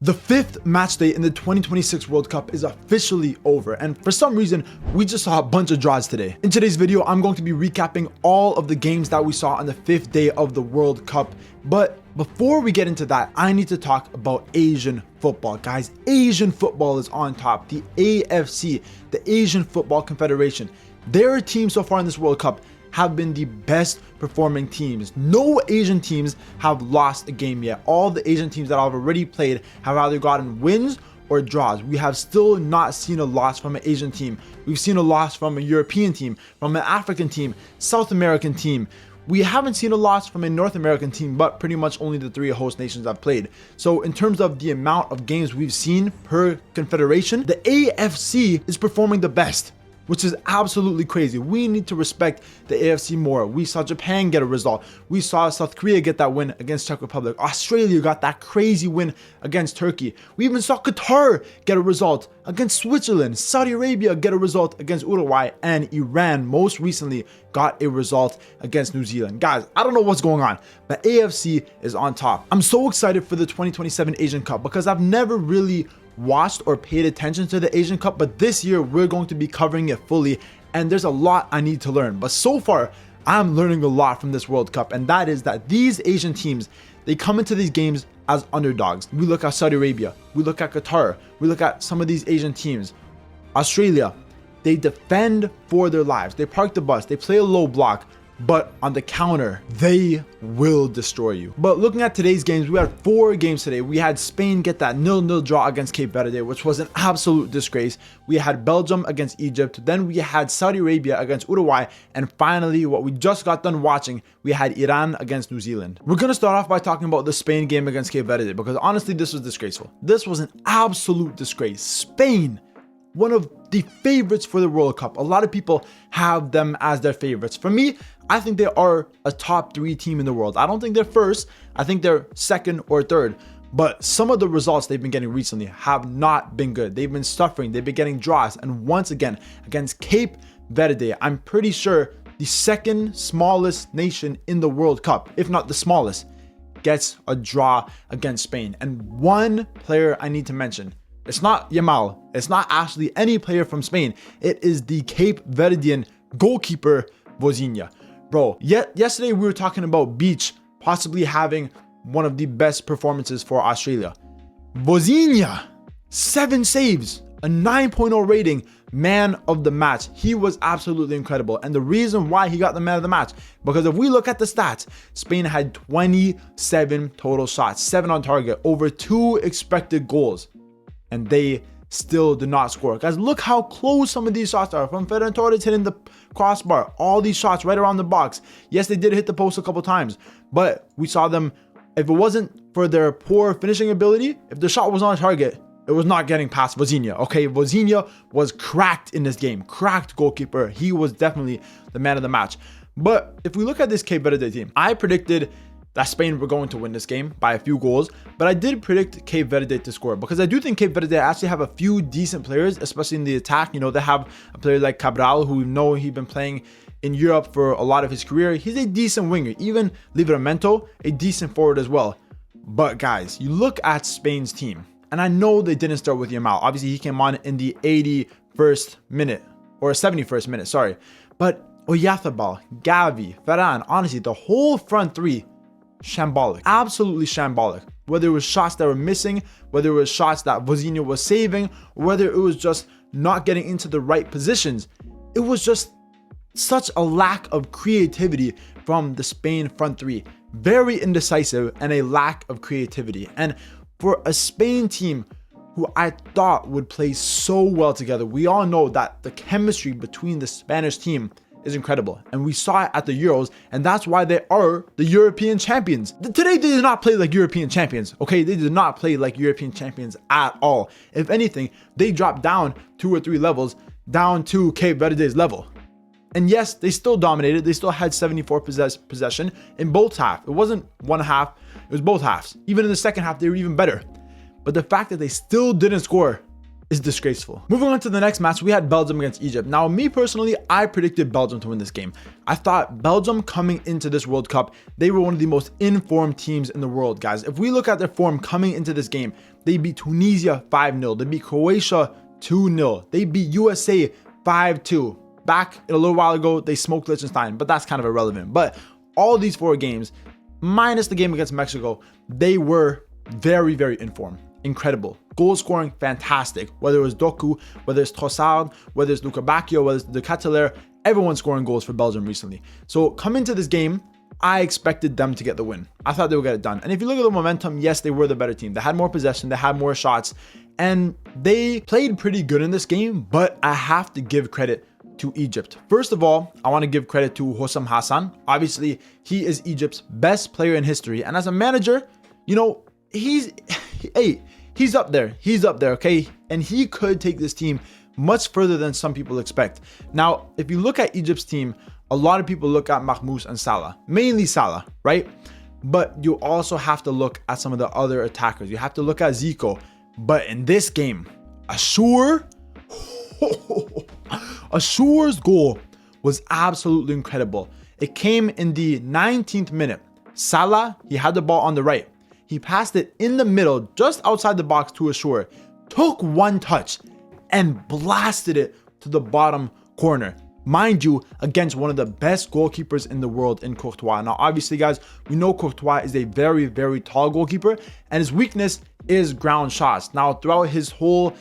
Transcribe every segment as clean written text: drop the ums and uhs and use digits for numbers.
The fifth match day in the 2026 World Cup is officially over, and for some reason, we just saw a bunch of draws today. In today's video, I'm going to be recapping all of the games that we saw on the fifth day of the World Cup. But before we get into that, I need to talk about Asian football. Guys, Asian football is on top. The AFC, the Asian Football Confederation, their team so far in this World Cup have been the best performing teams. No Asian teams have lost a game yet. All the Asian teams that have already played have either gotten wins or draws. We have still not seen a loss from an Asian team. We've seen a loss from a European team, from an African team, South American team. We haven't seen a loss from a North American team, but pretty much only the three host nations have played. So in terms of the amount of games we've seen per confederation, the AFC is performing the best, which is absolutely crazy. We need to respect the AFC more. We saw Japan get a result. We saw South Korea get that win against Czech Republic. Australia got that crazy win against Turkey. We even saw Qatar get a result against Switzerland. Saudi Arabia get a result against Uruguay, and Iran most recently got a result against New Zealand. Guys, I don't know what's going on, but AFC is on top. I'm so excited for the 2027 Asian Cup because I've never really watched or paid attention to the Asian Cup, but this year we're going to be covering it fully, and there's a lot I need to learn. But so far, I'm learning a lot from this World Cup, and that is that these Asian teams, they come into these games as underdogs. We look at Saudi Arabia, we look at Qatar, we look at some of these Asian teams. Australia, they defend for their lives. They park the bus, they play a low block, but on the counter, they will destroy you. But looking at today's games, we had 4 games today. We had Spain get that 0-0 draw against Cape Verde, which was an absolute disgrace. We had Belgium against Egypt. Then we had Saudi Arabia against Uruguay. And finally, what we just got done watching, we had Iran against New Zealand. We're going to start off by talking about the Spain game against Cape Verde, because honestly, this was disgraceful. This was an absolute disgrace. Spain, one of the favorites for the World Cup. A lot of people have them as their favorites. For me, I think they are a top 3 team in the world. I don't think they're first. I think they're second or third. But some of the results they've been getting recently have not been good. They've been suffering. They've been getting draws. And once again, against Cape Verde, I'm pretty sure the second smallest nation in the World Cup, if not the smallest, gets a draw against Spain. And one player I need to mention, it's not Yamal. It's not actually any player from Spain. It is the Cape Verdean goalkeeper, Vozinha. Bro, yesterday we were talking about Beach possibly having one of the best performances for Australia. Vozinha, 7 saves, a 9.0 rating, man of the match. He was absolutely incredible. And the reason why he got the man of the match, because if we look at the stats, Spain had 27 total shots, 7 on target, over 2 expected goals. And they still did not score. Guys, look how close some of these shots are. From Ferran Torres hitting the crossbar, all these shots right around the box. Yes, they did hit the post a couple times, but we saw them, if it wasn't for their poor finishing ability, if the shot was on target, it was not getting past Vozinha. Okay, Vozinha was cracked in this game. Cracked goalkeeper. He was definitely the man of the match. But if we look at this Cape Verde team, I predicted that Spain were going to win this game by a few goals, but I did predict Cape Verde to score because I do think Cape Verde actually have a few decent players, especially in the attack. You know, they have a player like Cabral, who we know he's been playing in Europe for a lot of his career. He's a decent winger. Even Livramento, a decent forward as well. But guys, you look at Spain's team, and I know they didn't start with Yamal. Obviously, he came on in the 81st minute, or 71st minute, sorry. But Oyarzabal, Gavi, Ferran, honestly, the whole front three, shambolic, absolutely shambolic. Whether it was shots that were missing, whether it was shots that Vozinha was saving, or whether it was just not getting into the right positions, it was just such a lack of creativity from the Spain front three. Very indecisive and a lack of creativity. And for a Spain team who I thought would play so well together, we all know that the chemistry between the Spanish team is incredible, and we saw it at the Euros, and that's why they are the European champions. Today, they did not play like European champions, okay? They did not play like European champions at all. If anything, they dropped down 2 or 3 levels, down to Cape Verde's level. And yes, they still dominated. They still had 74 possession in both halves. It wasn't one half, it was both halves. Even in the second half, they were even better. But the fact that they still didn't score is disgraceful. Moving on to the next match, we had Belgium against Egypt. Now, me personally, I predicted Belgium to win this game. I thought Belgium coming into this World Cup, they were one of the most informed teams in the world, guys. If we look at their form coming into this game, they beat Tunisia 5-0. They beat Croatia 2-0. They beat USA 5-2. Back a little while ago, they smoked Liechtenstein, but that's kind of irrelevant. But all these 4 games, minus the game against Mexico, they were very, very informed. Incredible. Goal scoring, fantastic. Whether it was Doku, whether it's Trossard, whether it's Luca Bacchio, whether it's De Ketelaere, everyone's scoring goals for Belgium recently. So coming into this game, I expected them to get the win. I thought they would get it done. And if you look at the momentum, yes, they were the better team. They had more possession, they had more shots, and they played pretty good in this game, but I have to give credit to Egypt. First of all, I want to give credit to Hossam Hassan. Obviously, he is Egypt's best player in history. And as a manager, you know, he's up there. He's up there, okay? And he could take this team much further than some people expect. Now, if you look at Egypt's team, a lot of people look at Mahmoud and Salah, mainly Salah, right? But you also have to look at some of the other attackers. You have to look at Zico. But in this game, Ashour's goal was absolutely incredible. It came in the 19th minute. Salah, he had the ball on the right. He passed it in the middle, just outside the box to Ashour, took one touch and blasted it to the bottom corner. Mind you, against one of the best goalkeepers in the world in Courtois. Now, obviously, guys, we know Courtois is a very, very tall goalkeeper, and his weakness is ground shots. Now, throughout his whole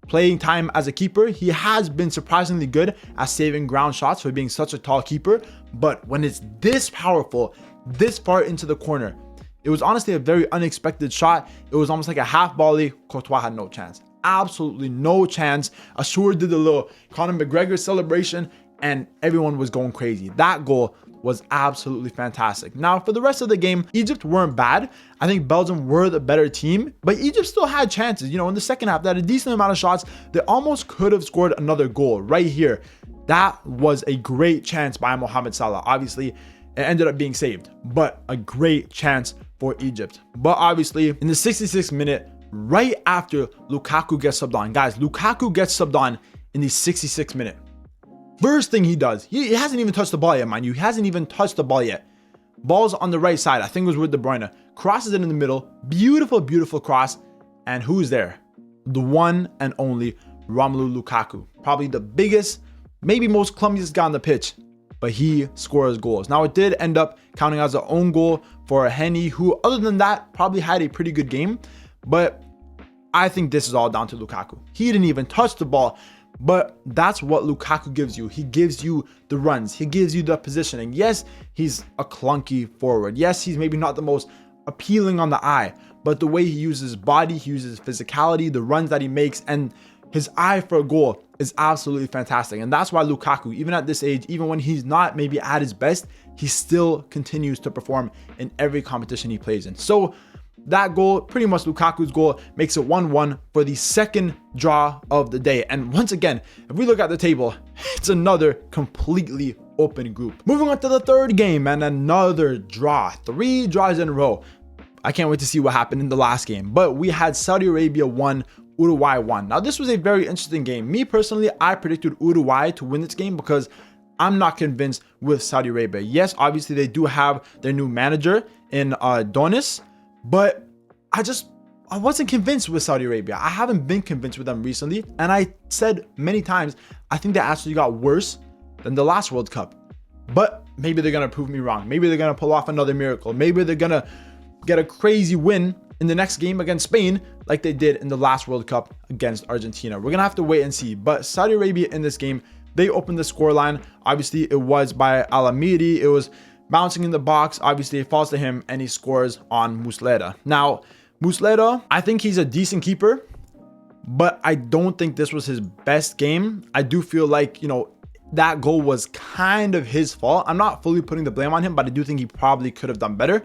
playing time as a keeper, he has been surprisingly good at saving ground shots for being such a tall keeper. But when it's this powerful, this far into the corner, it was honestly a very unexpected shot. It was almost like a half volley. Courtois had no chance. Absolutely no chance. Ashour did the little Conor McGregor celebration and everyone was going crazy. That goal was absolutely fantastic. Now, for the rest of the game, Egypt weren't bad. I think Belgium were the better team, but Egypt still had chances. You know, in the second half, they had a decent amount of shots. They almost could have scored another goal right here. That was a great chance by Mohamed Salah. Obviously, it ended up being saved, but a great chance for Egypt. But obviously, in the 66th minute, right after Lukaku gets subbed on, guys, Lukaku gets subbed on in the 66th minute. First thing he does, he hasn't even touched the ball yet, mind you. He hasn't even touched the ball yet. Ball's on the right side. I think it was with De Bruyne. Crosses it in the middle. Beautiful, beautiful cross. And who's there? The one and only Romelu Lukaku. Probably the biggest, maybe most clumsiest guy on the pitch. But he scores goals. Now, it did end up counting as an own goal for Henny, who, other than that, probably had a pretty good game. But I think this is all down to Lukaku. He didn't even touch the ball. But that's what Lukaku gives you. He gives you the runs. He gives you the positioning. Yes, he's a clunky forward. Yes, he's maybe not the most appealing on the eye. But the way he uses his body, he uses his physicality, the runs that he makes, and his eye for a goal is absolutely fantastic. And that's why Lukaku, even at this age, even when he's not maybe at his best, he still continues to perform in every competition he plays in. So that goal, pretty much Lukaku's goal, makes it 1-1 for the second draw of the day. And once again, if we look at the table, it's another completely open group. Moving on to the third game and another draw. 3 draws in a row. I can't wait to see what happened in the last game. But we had Saudi Arabia 1, Uruguay 1. Now, this was a very interesting game. Me personally, I predicted Uruguay to win this game because I'm not convinced with Saudi Arabia. Yes, obviously they do have their new manager in Donis, but I wasn't convinced with Saudi Arabia. I haven't been convinced with them recently. And I said many times, I think they actually got worse than the last World Cup. But maybe they're going to prove me wrong. Maybe they're going to pull off another miracle. Maybe they're going to get a crazy win in the next game against Spain like they did in the last World Cup against Argentina. We're going to have to wait and see. But Saudi Arabia in this game, they opened the scoreline. Obviously, it was by Al Amiri. It was bouncing in the box. Obviously, it falls to him and he scores on Muslera. Now, Muslera, I think he's a decent keeper, but I don't think this was his best game. I do feel like, you know, that goal was kind of his fault. I'm not fully putting the blame on him, but I do think he probably could have done better.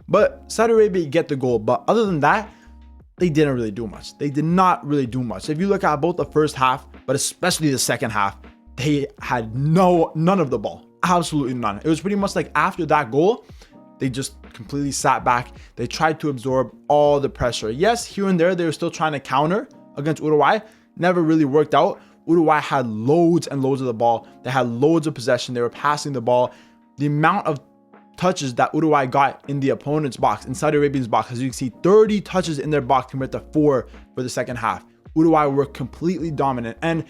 But Saudi Arabia get the goal. But other than that, they didn't really do much. They did not really do much. If you look at both the first half, but especially the second half, they had none of the ball. Absolutely none. It was pretty much like after that goal, they just completely sat back. They tried to absorb all the pressure. Yes, here and there, they were still trying to counter against Uruguay. never really worked out. Uruguay had loads and loads of the ball. They had loads of possession. They were passing the ball. The amount of touches that Uruguay got in the opponent's box, in Saudi Arabian's box, as you can see, 30 touches in their box compared to 4 for the second half. Uruguay were completely dominant. And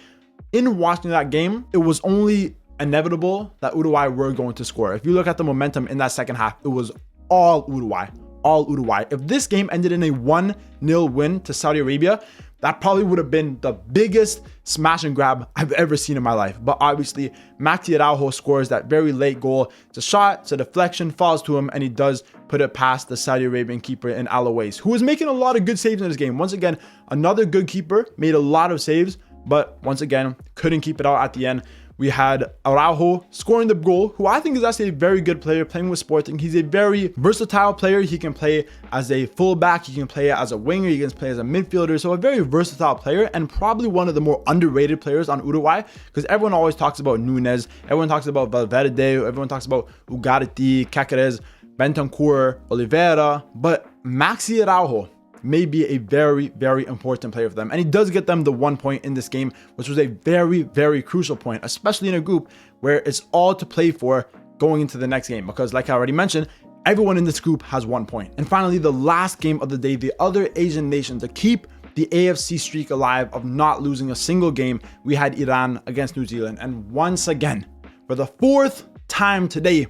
in watching that game, it was only inevitable that Uruguay were going to score. If you look at the momentum in that second half, it was all Uruguay. All Uruguay. If this game ended in a 1-0 win to Saudi Arabia, that probably would have been the biggest smash and grab I've ever seen in my life. But obviously, Maxi Araujo scores that very late goal. It's a shot, it's a deflection, falls to him, and he does put it past the Saudi Arabian keeper in Alaouez, who was making a lot of good saves in this game. Once again, another good keeper, made a lot of saves, but once again, couldn't keep it out at the end. We had Araujo scoring the goal, who I think is actually a very good player playing with Sporting. He's a very versatile player. He can play as a fullback, he can play as a winger, he can play as a midfielder. So a very versatile player, and probably one of the more underrated players on Uruguay, because everyone always talks about Nunes, everyone talks about Valverde, everyone talks about Ugarte, Cáceres, Bentancur, Oliveira, but Maxi Araujo may be a very, very important player for them. And he does get them the 1 point in this game, which was a very, very crucial point, especially in a group where it's all to play for going into the next game. Because like I already mentioned, everyone in this group has 1 point. And finally, the last game of the day, the other Asian nation to keep the AFC streak alive of not losing a single game, we had Iran against New Zealand. And once again, for the 4th time today,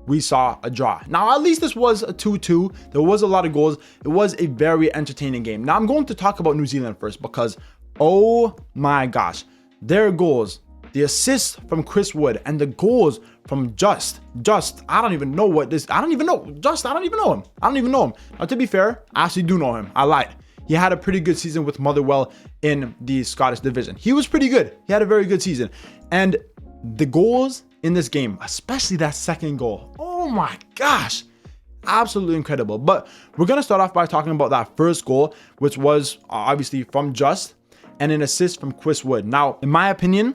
we saw a draw. Now, at least this was a 2-2. There was a lot of goals. It was a very entertaining game. Now, I'm going to talk about New Zealand first because, oh my gosh, their goals, the assists from Chris Wood and the goals from Just, I don't even know what this, I don't even know him. Now, to be fair, I actually do know him. I lied. He had a pretty good season with Motherwell in the Scottish division. He was pretty good. He had a very good season. And the goals in this game, especially that second goal, oh my gosh, absolutely incredible. But we're going to start off by talking about that first goal, which was obviously from Just and an assist from Chris Wood. Now, in my opinion,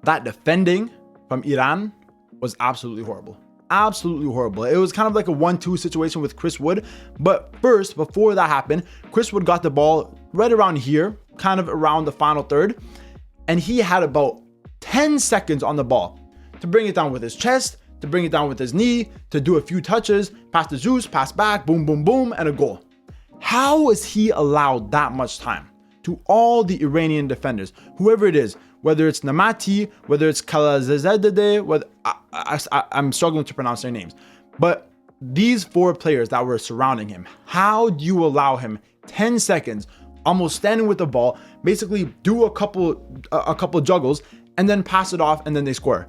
that defending from Iran was absolutely horrible. Absolutely horrible. It was kind of like a 1-2 situation with Chris Wood. But first, before that happened, Chris Wood got the ball right around here, kind of around the final third, and he had about 10 seconds on the ball to bring it down with his chest, to bring it down with his knee, to do a few touches, pass to Zeus, pass back, boom, boom, boom, and a goal. How is he allowed that much time to all the Iranian defenders, whoever it is, whether it's Namati, whether it's Kalazadeh, whether I'm struggling to pronounce their names, but these 4 players that were surrounding him, how do you allow him 10 seconds, almost standing with the ball, basically do a couple juggles, and then pass it off, and then they score?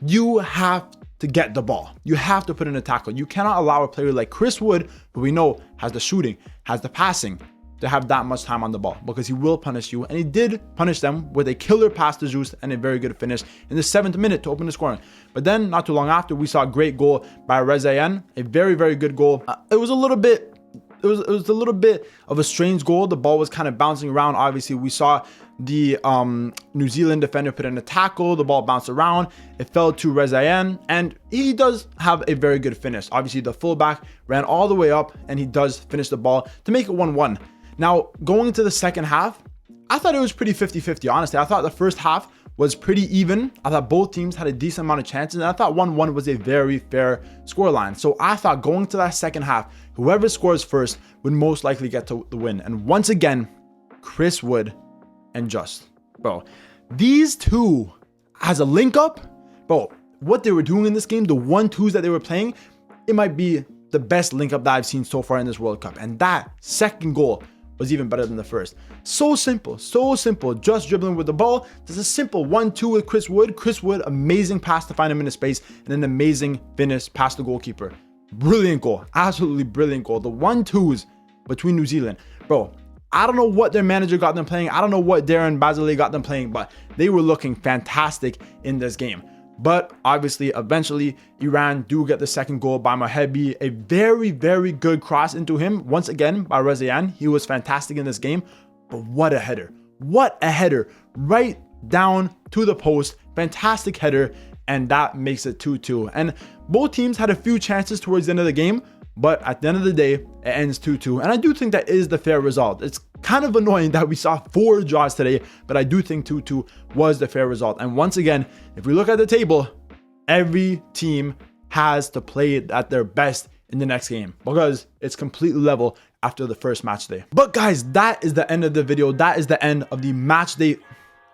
You have to get the ball. You have to put in a tackle. You cannot allow a player like Chris Wood, who we know has the shooting, has the passing, to have that much time on the ball, because he will punish you. And he did punish them with a killer pass to Zeus and a very good finish in the 7th minute to open the scoring. But then not too long after, we saw a great goal by Rezayan, a very, very good goal. It was a little bit of a strange goal. The ball was kind of bouncing around. Obviously, we saw the New Zealand defender put in a tackle. The ball bounced around. It fell to Rezayan, and he does have a very good finish. Obviously, the fullback ran all the way up, and he does finish the ball to make it 1-1. Now, going into the second half, I thought it was pretty 50-50. Honestly, I thought the first half was pretty even. I thought both teams had a decent amount of chances, and I thought 1-1 was a very fair scoreline. So I thought going to that second half, whoever scores first would most likely get to the win. And once again, Chris Wood and Just, bro, these two as a link up, bro, what they were doing in this game, the 1-2s that they were playing, it might be the best link up that I've seen so far in this World Cup. And that second goal was even better than the first. So simple, just dribbling with the ball. There's a simple 1-2 with Chris Wood. Chris Wood, amazing pass to find him in the space, and an amazing finish past the goalkeeper. Brilliant goal, absolutely brilliant goal. The 1-2s between New Zealand, bro, I don't know what their manager got them playing. I don't know what Darren Bazile got them playing, but they were looking fantastic in this game. But obviously, eventually, Iran do get the second goal by Mohebi. A very, very good cross into him. Once again, by Rezayan. He was fantastic in this game. But what a header. What a header. Right down to the post. Fantastic header. And that makes it 2-2. And both teams had a few chances towards the end of the game. But at the end of the day, it ends 2-2. And I do think that is the fair result. It's kind of annoying that we saw 4 draws today, but I do think 2-2 was the fair result. And once again, if we look at the table, every team has to play at their best in the next game because it's completely level after the first match day. But guys, that is the end of the video. That is the end of the match day.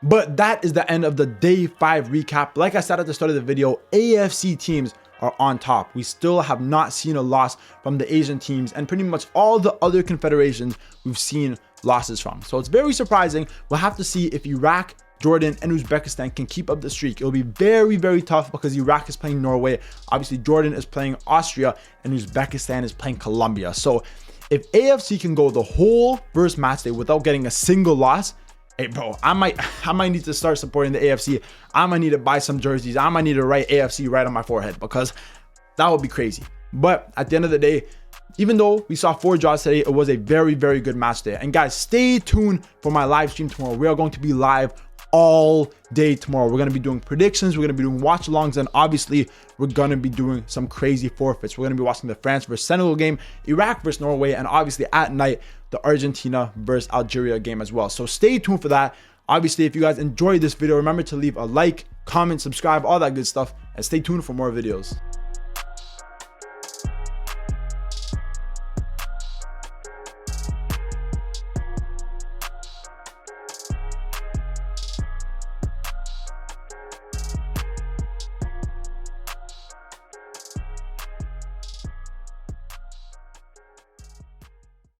But that is the end of the day 5 recap. Like I said at the start of the video, AFC teams are on top. We still have not seen a loss from the Asian teams, and pretty much all the other confederations we've seen losses from. So it's very surprising. We'll have to see if Iraq, Jordan, and Uzbekistan can keep up the streak. It'll be very, very tough because Iraq is playing Norway. Obviously, Jordan is playing Austria, and Uzbekistan is playing Colombia. So if AFC can go the whole first match day without getting a single loss, hey bro, I might need to start supporting the AFC. I might need to buy some jerseys. I might need to write AFC right on my forehead because that would be crazy. But at the end of the day, even though we saw 4 draws today, it was a very, very good match day. And guys, stay tuned for my live stream tomorrow. We are going to be live all day tomorrow. We're going to be doing predictions. We're going to be doing watch alongs, and obviously we're going to be doing some crazy forfeits. We're going to be watching the France versus Senegal game, Iraq versus Norway, and obviously at night the Argentina versus Algeria game as well. So stay tuned for that. Obviously, if you guys enjoyed this video, remember to leave a like, comment, subscribe, all that good stuff, and stay tuned for more videos.